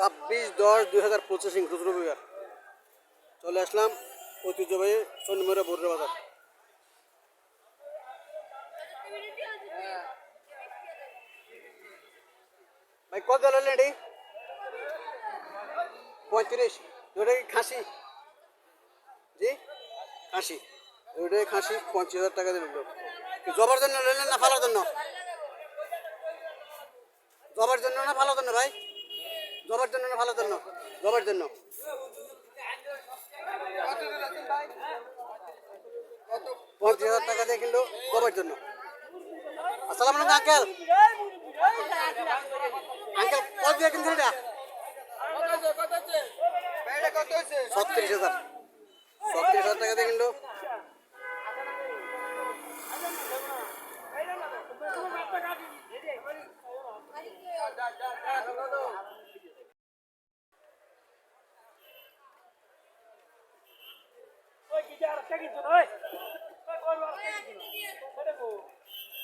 26/10/2025 রোজ রবিবার চলে আসলাম ঐতিহ্যবাহী চন্ডীমুড়া বড়ুয়া বাজার। ভাই কত দিলেন এটি? 35। ওটা কি খাসি? জি খাসি, ওইটাই খাসি। 25,000 টাকা দিল। জবার জন্য নিলেন না ফালার জন্য? জবার জন্য না ফালার জন্য ভাই? জবার জন্য না ফালার জন্য? জবার জন্য। 25,000 টাকা দিয়ে কিনলো জবার জন্য। আসসালামু আলাইকুম আঙ্কেল। আঙ্কেল কত দিয়ে কিনছেন এটা? 36,000। 36,000 টাকা দিয়ে কিনলো।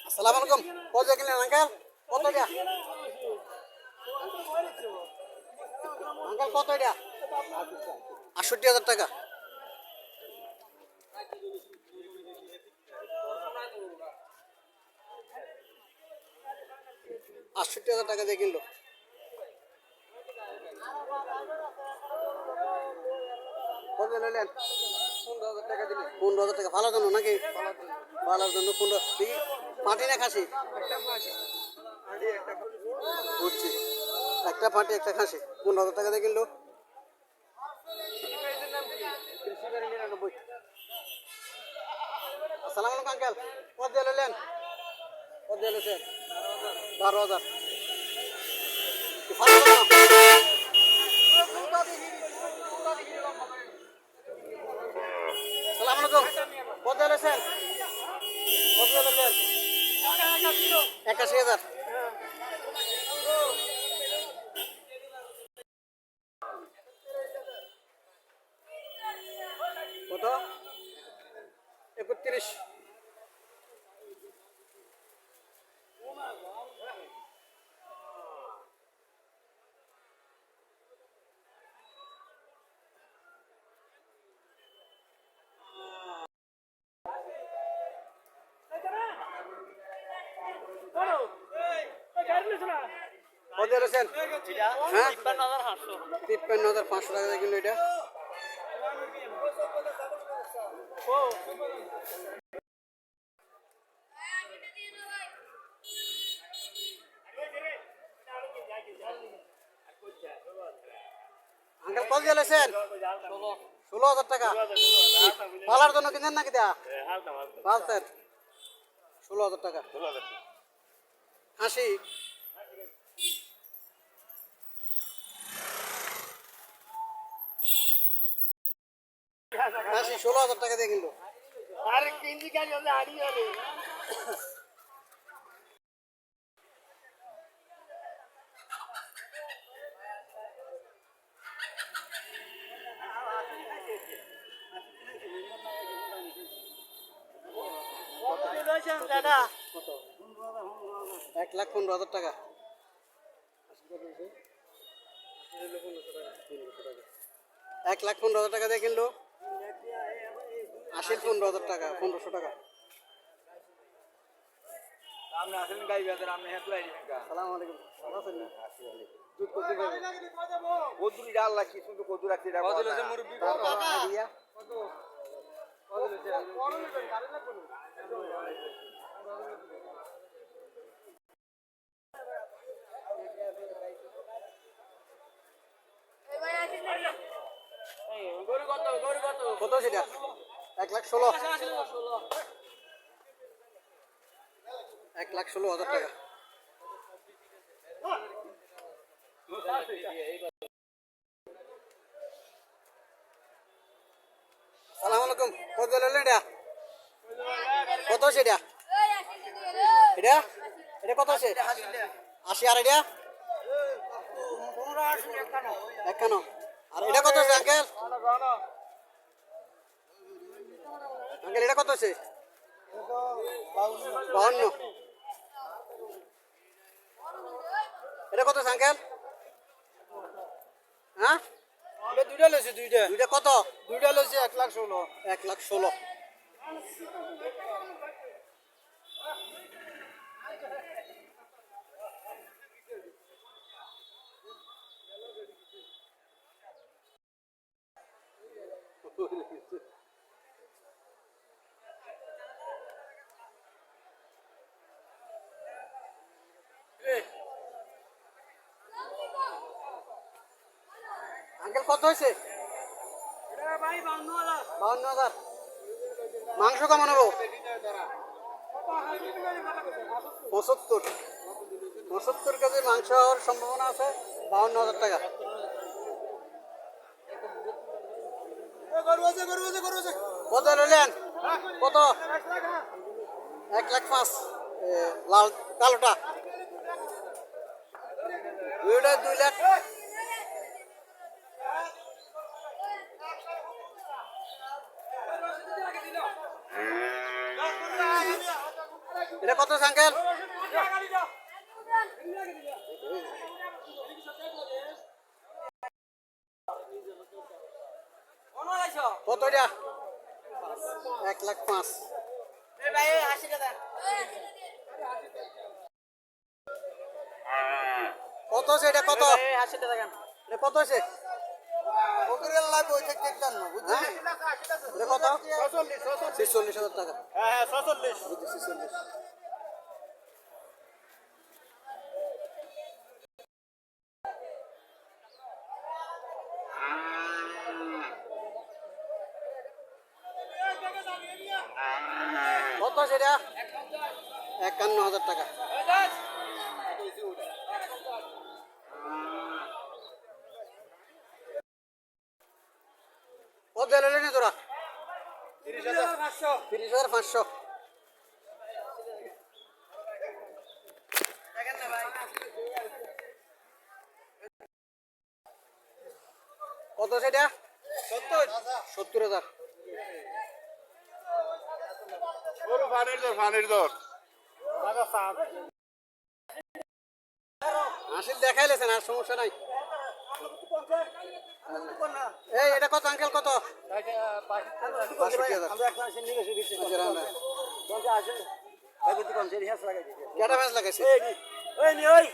আসসালামু আলাইকুম। কত দিয়ে কিনলেন আঙ্কেল? কত এটা আঙ্কেল? কত এটা? 68,000 টাকা। 68,000 টাকা দিয়ে কিনলো। কত নিলেন? 15,000 টাকা দিলেন। 15,000 টাকা ফালার জন্য নাকি? ফালার জন্য 15। পাটি না খাসি? বুঝছি, একটা পাটি একটা খাসি। 15,000 টাকা দিয়ে কিনলো। আসসালামু আলাইকুম আঙ্কেল। কত দিয়ে নিলেন? কত দিয়ে নিলেন? 12,000। আসসালামু আলাইকুম। কত দিয়ে নিলেন? কত দিয়ে নিলেন? 81,000। কত? 31। কত দিয়েছেন? হ্যাঁ 53,500 টাকা দিয়ে কিনলো এটা। আঙ্কেল কত দিয়েছেন? 16,000 টাকা। পালার জন্য কিনেন নাকি দেয়া? পালতেন। 16,000 টাকা। খাসি খাসি 16,000 টাকা দিয়ে কিনলো। কত? 1,15,000 টাকা। 1,15,000 টাকা দিয়ে কিনলো। 15,000 টাকা, 1,500 টাকা। সালাম আলাইকুম। ভালো আছেন না? দুধ কত দিবেন? কদুর ডাল লাগছে, শুধু কদু রাখছি। আইডিয়া কত সেটা? 1,16,000। 1,16,000 টাকা। সালাম আলাইকুম। কত দিলেন এটা? কত সেটা? এটা এটা কত আছে? 80। আর এটা 51। আর এটা কত আছে আঙ্কেল? আঙ্কেল এটা কত আছে? 52। এটা কত আছে আঙ্কেল? হ্যাঁ দুইটা লইছে দুইটা দুইটা কত দুইটা লইছে 1,16,000 1,16,000 আঙ্কেল কত হয়েছে 52,000 মাংস কেমন হবো 75 কেজি মাংস হওয়ার সম্ভাবনা আছে 52,000 টাকা কত নিলেন কত 1,05,000 লাল কালোটা দুইটা 2 লাখ এটা কত আঙ্কেল কত এটা 1,05,000 কত আছে এটা কত এটা কত আছে হ্যাঁ? এটা কত 46,000 টাকা হ্যাঁ 46 46 কত সেটা 51,000 টাকা কত দিলে নি তোরা 30,500 কত সেটা 70,000 ওর ফানের দর আসিল দেখাইলেছেন আর সমস্যা নাই এই এটা কত আঙ্কেল কত 65,000 কেটা ম্যাচ লাগাইছে ওই নি ওই